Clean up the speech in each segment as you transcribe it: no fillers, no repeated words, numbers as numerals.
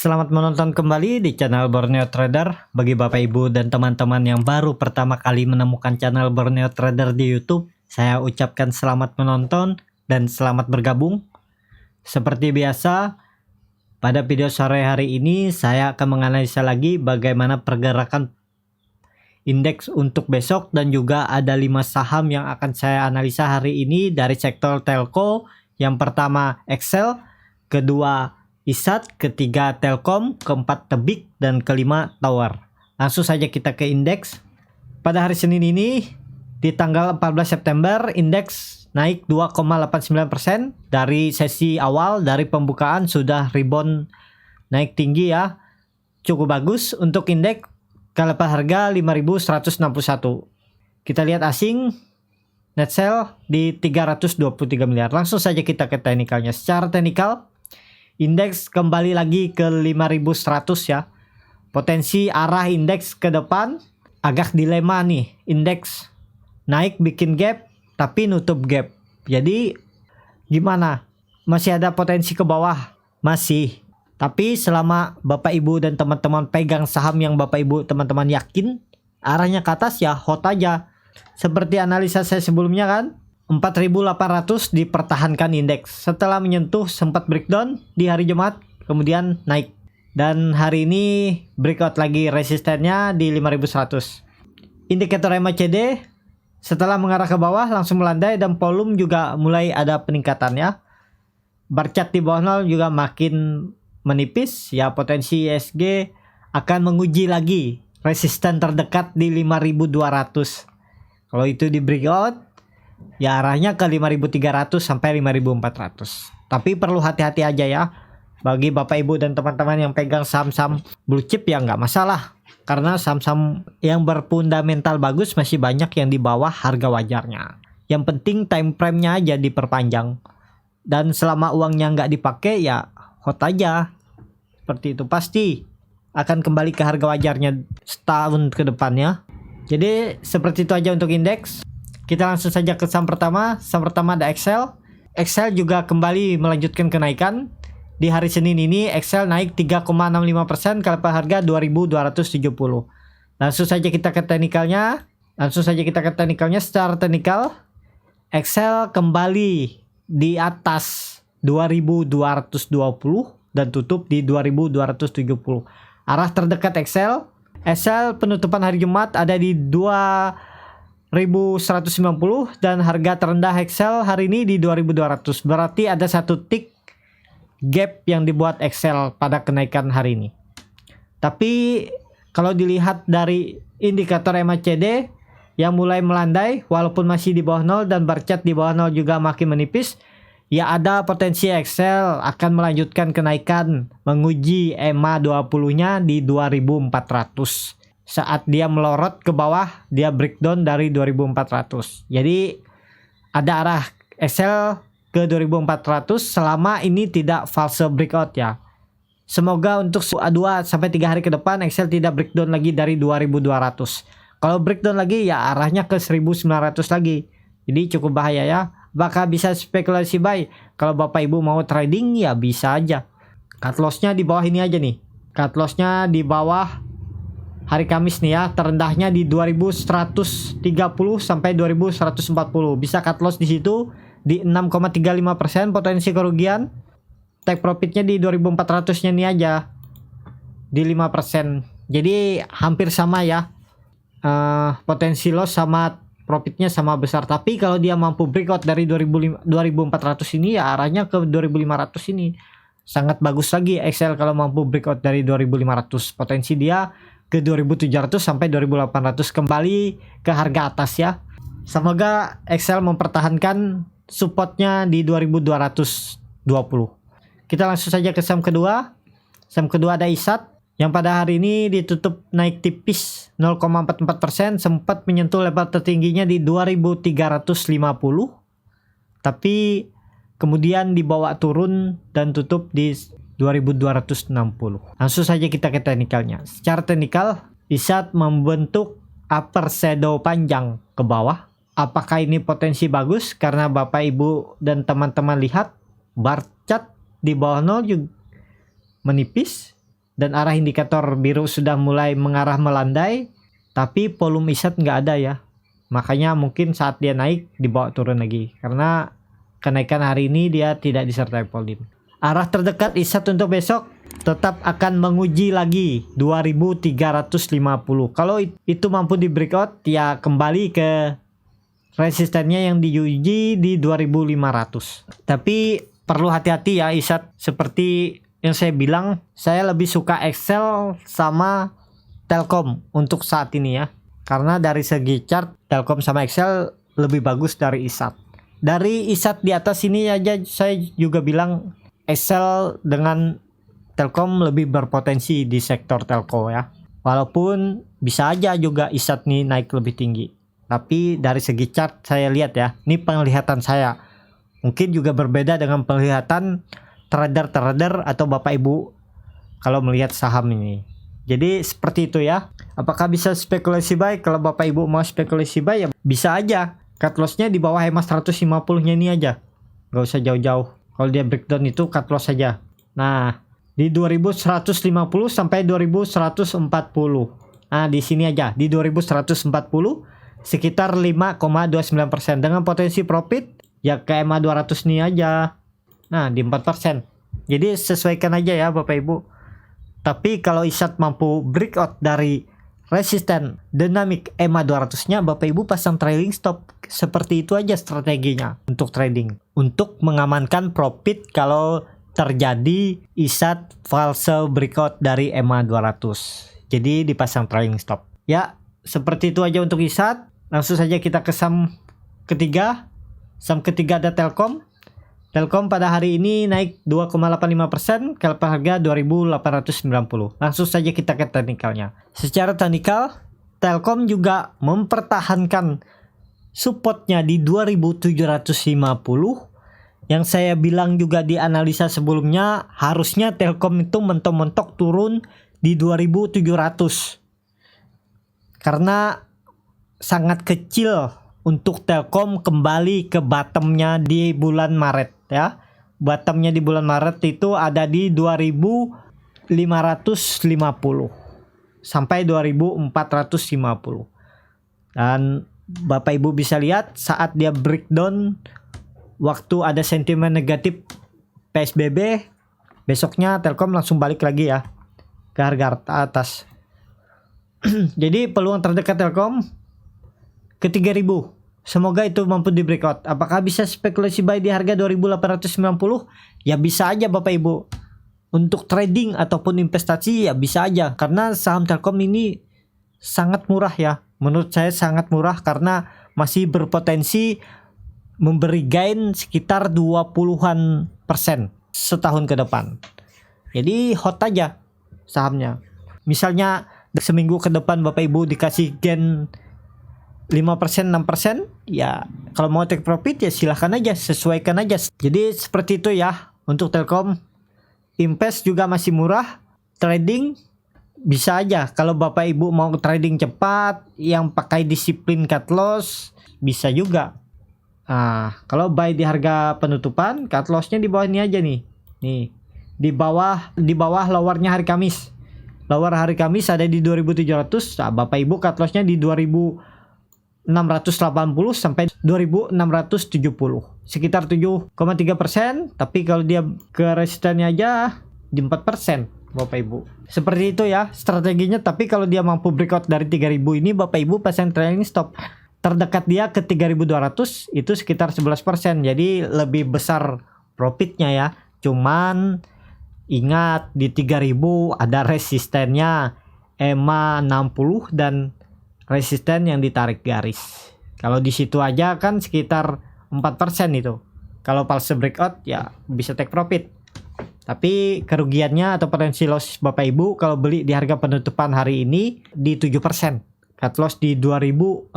Selamat menonton kembali di channel Borneo Trader. Bagi Bapak Ibu dan teman-teman yang baru pertama kali menemukan channel Borneo Trader di YouTube, saya ucapkan selamat menonton dan selamat bergabung. Seperti biasa, pada video sore hari ini saya akan menganalisa lagi bagaimana pergerakan indeks untuk besok, dan juga ada 5 saham yang akan saya analisa hari ini dari sektor telco. Yang pertama Excel, kedua ISAT, ketiga Telkom, keempat Tebik, dan kelima Tower. Langsung saja kita ke indeks. Pada hari Senin ini, di tanggal 14 September, indeks naik 2,89%. Dari sesi awal, dari pembukaan sudah rebound naik tinggi ya. Cukup bagus untuk indeks. Kalepa harga 5.161. Kita lihat asing, net sell di 323 miliar. Langsung saja kita ke teknikalnya. Secara teknikal, indeks kembali lagi ke 5.100 ya. Potensi arah indeks ke depan agak dilema nih. Indeks naik bikin gap tapi nutup gap. Jadi gimana? Masih ada potensi ke bawah? Masih. Tapi selama Bapak Ibu dan teman-teman pegang saham yang Bapak Ibu teman-teman yakin arahnya ke atas, ya hold aja. Seperti analisa saya sebelumnya kan, 4.800 dipertahankan indeks. Setelah menyentuh sempat breakdown di hari Jumat, kemudian naik. Dan hari ini breakout lagi resistennya di 5.100. Indikator MACD setelah mengarah ke bawah langsung melandai dan volume juga mulai ada peningkatannya. Bar chart di bawah nol juga makin menipis ya. Potensi ISG akan menguji lagi resisten terdekat di 5.200. Kalau itu di breakout, ya arahnya ke 5.300 sampai 5.400. Tapi perlu hati-hati aja ya. Bagi Bapak Ibu dan teman-teman yang pegang saham-saham blue chip ya nggak masalah. Karena saham-saham yang berfundamental bagus masih banyak yang di bawah harga wajarnya. Yang penting time frame-nya aja diperpanjang. Dan selama uangnya nggak dipakai ya hold aja. Seperti itu, pasti akan kembali ke harga wajarnya setahun ke depannya. Jadi seperti itu aja untuk indeks. Kita langsung saja ke saham pertama. Saham pertama ada Excel. Excel juga kembali melanjutkan kenaikan. Di hari Senin ini Excel naik 3,65%, kalepa harga 2.270. Langsung saja kita ke teknikalnya. Secara teknikal, Excel kembali di atas 2.220 dan tutup di 2.270. Arah terdekat Excel penutupan hari Jumat ada di 2.190 dan harga terendah Excel hari ini di 2.200. Berarti ada satu tick gap yang dibuat Excel pada kenaikan hari ini. Tapi kalau dilihat dari indikator MACD yang mulai melandai walaupun masih di bawah nol dan bar chart di bawah nol juga makin menipis, ya ada potensi Excel akan melanjutkan kenaikan menguji EMA 20-nya di 2.400. Saat dia melorot ke bawah, dia breakdown dari 2.400. Jadi ada arah Excel ke 2.400 selama ini tidak false breakout ya. Semoga untuk 2-3 hari ke depan Excel tidak breakdown lagi dari 2.200. Kalau breakdown lagi ya arahnya ke 1.900 lagi. Jadi cukup bahaya ya. Bakal bisa spekulasi buy. Kalau Bapak Ibu mau trading ya bisa aja. Cut loss-nya di bawah ini aja nih. Cut loss-nya di bawah hari Kamis nih ya. Terendahnya di 2.130 sampai 2.140. Bisa cut loss di situ di 6,35%. Potensi kerugian take profitnya di 2.400-nya nih aja di 5%. Jadi hampir sama ya. Potensi loss sama profitnya sama besar. Tapi kalau dia mampu breakout dari 2.400 ini ya arahnya ke 2.500 ini. Sangat bagus lagi Excel kalau mampu breakout dari 2.500. Potensi dia ke 2.700 sampai 2.800 kembali ke harga atas ya. Semoga Excel mempertahankan supportnya di 2.220. Kita langsung saja ke saham kedua. Saham kedua ada ISAT yang pada hari ini ditutup naik tipis 0,44%, sempat menyentuh level tertingginya di 2.350. Tapi kemudian dibawa turun dan tutup di 2.260. Langsung saja kita ke teknikalnya. Secara teknikal, ISAT membentuk upper shadow panjang ke bawah. Apakah ini potensi bagus? Karena Bapak Ibu dan teman-teman lihat bar chart di bawah nol juga menipis dan arah indikator biru sudah mulai mengarah melandai, tapi volume ISAT nggak ada ya. Makanya mungkin saat dia naik dibawa turun lagi, karena kenaikan hari ini dia tidak disertai volume. Arah terdekat ISAT untuk besok tetap akan menguji lagi 2350. Kalau itu mampu di breakout, ya kembali ke resistennya yang diuji di 2500. Tapi perlu hati-hati ya ISAT. Seperti yang saya bilang, saya lebih suka Excel sama Telkom untuk saat ini ya. Karena dari segi chart, Telkom sama Excel lebih bagus dari ISAT. Dari ISAT di atas ini aja saya juga bilang Excel dengan Telkom lebih berpotensi di sektor telco ya. Walaupun bisa aja juga ISAT nih naik lebih tinggi. Tapi dari segi chart saya lihat ya, ini penglihatan saya. Mungkin juga berbeda dengan penglihatan trader-trader atau Bapak Ibu kalau melihat saham ini. Jadi seperti itu ya. Apakah bisa spekulasi buy? Kalau Bapak Ibu mau spekulasi buy ya bisa aja. Cut loss-nya di bawah EMA 150-nya ini aja. Gak usah jauh-jauh. Kalau dia breakdown itu cut loss saja. Nah, di 2150 sampai 2140. Nah, di sini aja di 2140 sekitar 5,29% dengan potensi profit ya ke EMA 200 nih aja. Nah, di 4%. Jadi sesuaikan aja ya Bapak Ibu. Tapi kalau ISAT mampu breakout dari resisten dinamik EMA 200-nya, Bapak Ibu pasang trailing stop. Seperti itu aja strateginya untuk trading. Untuk mengamankan profit kalau terjadi ISAT false breakout dari EMA 200. Jadi dipasang trailing stop. Ya, seperti itu aja untuk ISAT. Langsung saja kita ke saham ketiga. Saham ketiga ada Telkom. Telkom pada hari ini naik 2,85%, ke harga 2.890. Langsung saja kita ke teknikalnya. Secara teknikal, Telkom juga mempertahankan supportnya di 2.750. Yang saya bilang juga di analisa sebelumnya, harusnya Telkom itu mentok-mentok turun di 2.700. Karena sangat kecil untuk Telkom kembali ke bottomnya di bulan Maret ya. Bottomnya di bulan Maret itu ada di 2.550 sampai 2.450. Dan Bapak Ibu bisa lihat saat dia breakdown waktu ada sentimen negatif PSBB, besoknya Telkom langsung balik lagi ya ke harga atas. Jadi peluang terdekat Telkom ke 3.000. Semoga itu mampu di breakout. Apakah bisa spekulasi buy di harga 2.890? Ya bisa aja Bapak Ibu. Untuk trading ataupun investasi ya bisa aja. Karena saham Telkom ini sangat murah ya. Menurut saya sangat murah karena masih berpotensi memberi gain sekitar 20-an persen setahun ke depan. Jadi hot aja sahamnya. Misalnya seminggu ke depan Bapak Ibu dikasih gain 5%, 6%, ya kalau mau take profit ya silahkan aja, sesuaikan aja. Jadi seperti itu ya untuk Telkom. Invest juga masih murah, trading bisa aja. Kalau Bapak Ibu mau trading cepat yang pakai disiplin cut loss bisa juga. Nah, kalau buy di harga penutupan, cut lossnya di bawah ini aja nih. Nih, di bawah lowernya hari Kamis. Lower hari Kamis ada di 2.700. Nah, Bapak Ibu cut lossnya di 2.680 sampai 2.670, sekitar 7,3%. Tapi kalau dia ke resistennya aja di 4%, Bapak Ibu. Seperti itu ya strateginya. Tapi kalau dia mampu breakout dari 3.000 ini, Bapak Ibu pasang trailing stop. Terdekat dia ke 3.200 itu sekitar 11%. Jadi lebih besar profitnya ya. Cuman ingat di 3.000 ada resistennya EMA 60 dan resisten yang ditarik garis. Kalau di situ aja kan sekitar 4% itu. Kalau false breakout ya bisa take profit. Tapi kerugiannya atau potensi loss Bapak Ibu kalau beli di harga penutupan hari ini di 7%. Cut loss di 2.680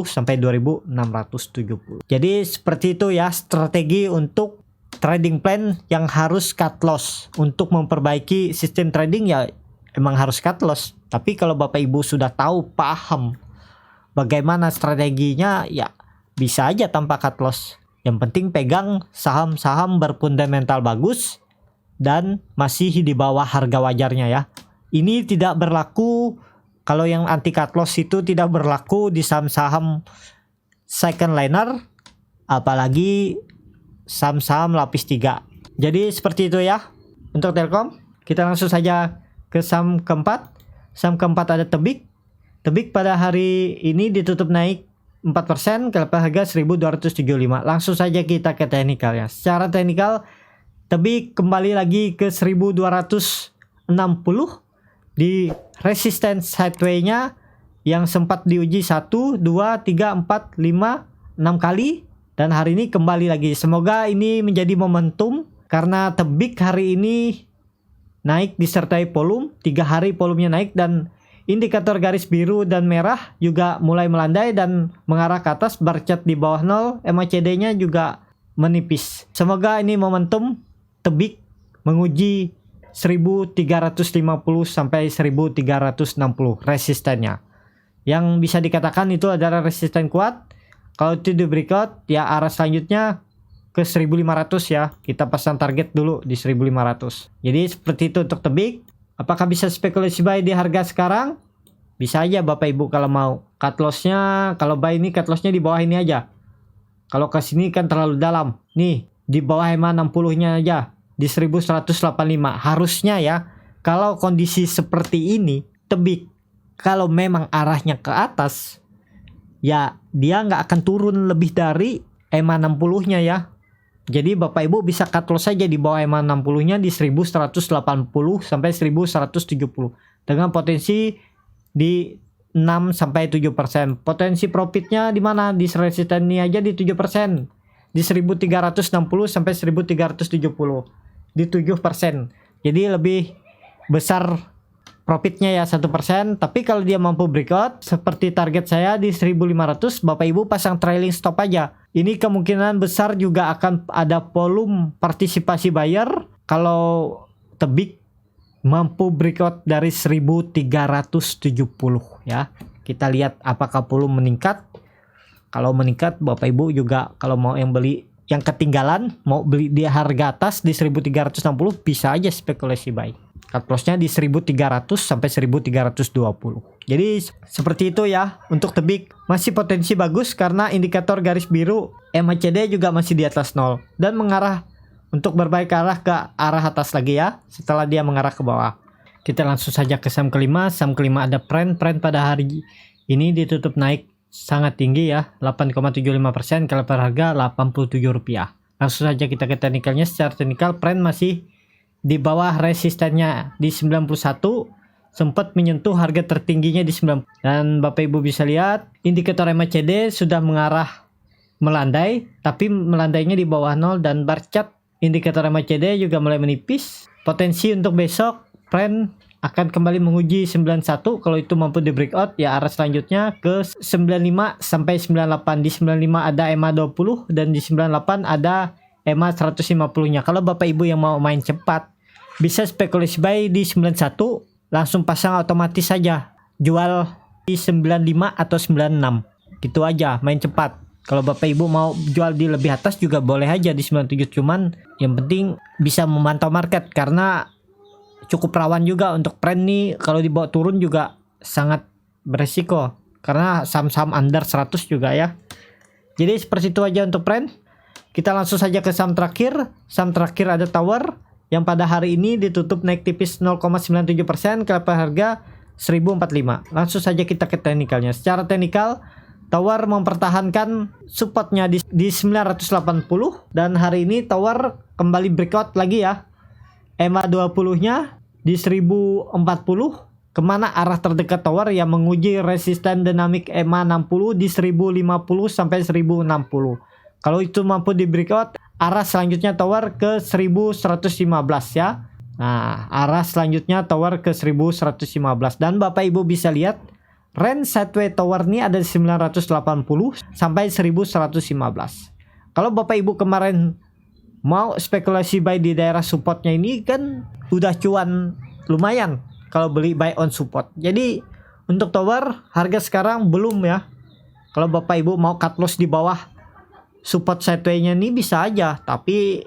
sampai 2.670. Jadi seperti itu ya strategi untuk trading plan yang harus cut loss. Untuk memperbaiki sistem trading ya emang harus cut loss. Tapi kalau Bapak Ibu sudah tahu, paham bagaimana strateginya, ya bisa aja tanpa cut loss. Yang penting pegang saham-saham berfundamental bagus dan masih di bawah harga wajarnya ya. Ini tidak berlaku kalau yang anti cut loss, itu tidak berlaku di saham-saham second liner, apalagi saham-saham lapis 3. Jadi seperti itu ya untuk Telkom. Kita langsung saja ke saham keempat. Saham keempat ada Tebik. Tebik pada hari ini ditutup naik 4% ke harga 1275. Langsung saja kita ke teknikal ya. Secara teknikal Tebik kembali lagi ke 1260 di resistance sideway-nya yang sempat diuji 1, 2, 3, 4, 5, 6 kali, dan hari ini kembali lagi. Semoga ini menjadi momentum karena Tebik hari ini naik disertai volume, 3 hari volumenya naik, dan indikator garis biru dan merah juga mulai melandai dan mengarah ke atas. Bar chart di bawah 0, MACD-nya juga menipis. Semoga ini momentum Tebik menguji 1350 sampai 1360 resistennya. Yang bisa dikatakan itu adalah resisten kuat. Kalau itu di breakout ya arah selanjutnya ke 1500 ya. Kita pasang target dulu di 1500. Jadi seperti itu untuk Tebik. Apakah bisa spekulasi buy di harga sekarang? Bisa aja Bapak Ibu kalau mau. Cut loss-nya kalau buy ini cut loss-nya di bawah ini aja. Kalau ke sini kan terlalu dalam. Nih, di bawah EMA 60-nya aja. Di 1185 harusnya ya. Kalau kondisi seperti ini Tebik kalau memang arahnya ke atas ya dia nggak akan turun lebih dari EMA 60-nya ya. Jadi Bapak Ibu bisa cut loss saja di bawah EMA 60-nya di 1180 sampai 1170 dengan potensi di 6 sampai 7%. Potensi profitnya di mana? Di resisten ini aja di 7%. Di 1360 sampai 1370. Di 7%. Jadi lebih besar profitnya ya 1%. Tapi kalau dia mampu breakout seperti target saya di 1500, Bapak Ibu pasang trailing stop aja. Ini kemungkinan besar juga akan ada volume partisipasi buyer kalau Tebik mampu breakout dari 1370 ya. Kita lihat apakah volume meningkat. Kalau meningkat Bapak Ibu juga kalau mau yang beli yang ketinggalan mau beli di harga atas di 1360 bisa aja spekulasi buy. Cut loss-nya di 1300 sampai 1320. Jadi seperti itu ya untuk Tebik. Masih potensi bagus karena indikator garis biru MACD juga masih di atas 0 dan mengarah untuk berbalik arah ke arah atas lagi ya setelah dia mengarah ke bawah. Kita langsung saja ke saham kelima. Saham kelima ada Pren. Pren pada hari ini ditutup naik sangat tinggi ya, 8,75% ke level harga Rp87. Langsung saja kita ke teknikalnya. Secara teknikal Pren masih di bawah resistennya di 91, sempat menyentuh harga tertingginya di 90. Dan Bapak Ibu bisa lihat indikator MACD sudah mengarah melandai, tapi melandainya di bawah 0 dan bar chart indikator MACD juga mulai menipis. Potensi untuk besok Pren akan kembali menguji 91. Kalau itu mampu di breakout ya arah selanjutnya ke 95 sampai 98. Di 95 ada EMA 20 dan di 98 ada EMA 150-nya. Kalau Bapak Ibu yang mau main cepat bisa spekulasi buy di 91, langsung pasang otomatis saja. Jual di 95 atau 96. Gitu aja, main cepat. Kalau Bapak Ibu mau jual di lebih atas juga boleh aja di 97, cuman yang penting bisa memantau market karena cukup rawan juga untuk Pren nih. Kalau dibawa turun juga sangat beresiko karena saham-saham under 100 juga ya. Jadi seperti itu aja untuk Pren. Kita langsung saja ke saham terakhir. Saham terakhir ada Tower yang pada hari ini ditutup naik tipis 0,97% ke level harga 1045. Langsung saja kita ke teknikalnya. Secara teknikal Tower mempertahankan supportnya di 980 dan hari ini Tower kembali breakout lagi ya. EMA 20-nya di 1040. Kemana arah terdekat Tower yang menguji resisten dinamik EMA 60 di 1050 sampai 1060. Kalau itu mampu di breakout, arah selanjutnya Tower ke 1115 ya. Nah, arah selanjutnya Tower ke 1115 dan Bapak Ibu bisa lihat range sideway Tower ini ada di 980 sampai 1115. Kalau Bapak Ibu kemarin mau spekulasi buy di daerah supportnya ini kan udah cuan lumayan kalau beli buy on support. Jadi untuk Tower harga sekarang belum ya. Kalau Bapak Ibu mau cut loss di bawah support sideway-nya ini bisa aja, tapi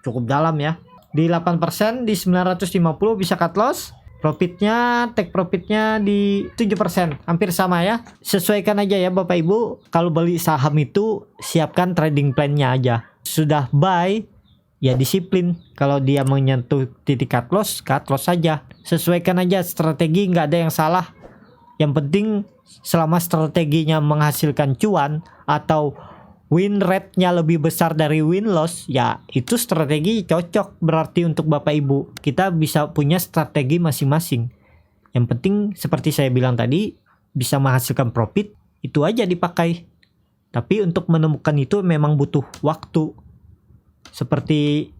cukup dalam ya. di 8%, di 950 bisa cut loss. Profitnya, take profitnya di 7%, hampir sama ya. Sesuaikan aja ya Bapak Ibu. Kalau beli saham itu siapkan trading plan-nya aja. Sudah buy, ya disiplin. Kalau dia menyentuh titik cut loss saja. Sesuaikan aja strategi, nggak ada yang salah. Yang penting selama strateginya menghasilkan cuan atau win rate-nya lebih besar dari win loss, ya itu strategi cocok berarti untuk Bapak Ibu. Kita bisa punya strategi masing-masing. Yang penting seperti saya bilang tadi, bisa menghasilkan profit, itu aja dipakai. Tapi untuk menemukan itu memang butuh waktu. Seperti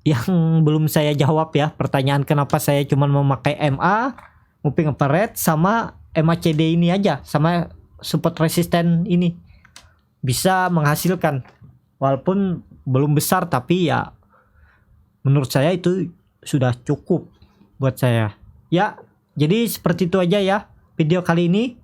yang belum saya jawab ya, pertanyaan kenapa saya cuma memakai MA, moving average, sama MACD ini aja, sama support resisten ini. Bisa menghasilkan walaupun belum besar, tapi ya menurut saya itu sudah cukup buat saya ya. Jadi seperti itu aja ya video kali ini.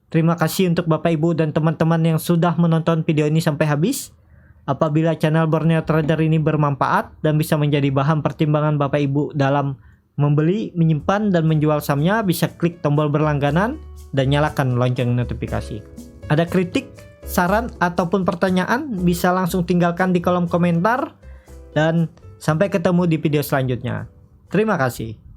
Terima kasih untuk Bapak Ibu dan teman-teman yang sudah menonton video ini sampai habis. Apabila channel Borneo Trader ini bermanfaat dan bisa menjadi bahan pertimbangan Bapak Ibu dalam membeli, menyimpan, dan menjual sahamnya, bisa klik tombol berlangganan dan nyalakan lonceng notifikasi. Ada kritik, saran, ataupun pertanyaan, bisa langsung tinggalkan di kolom komentar. Dan sampai ketemu di video selanjutnya. Terima kasih.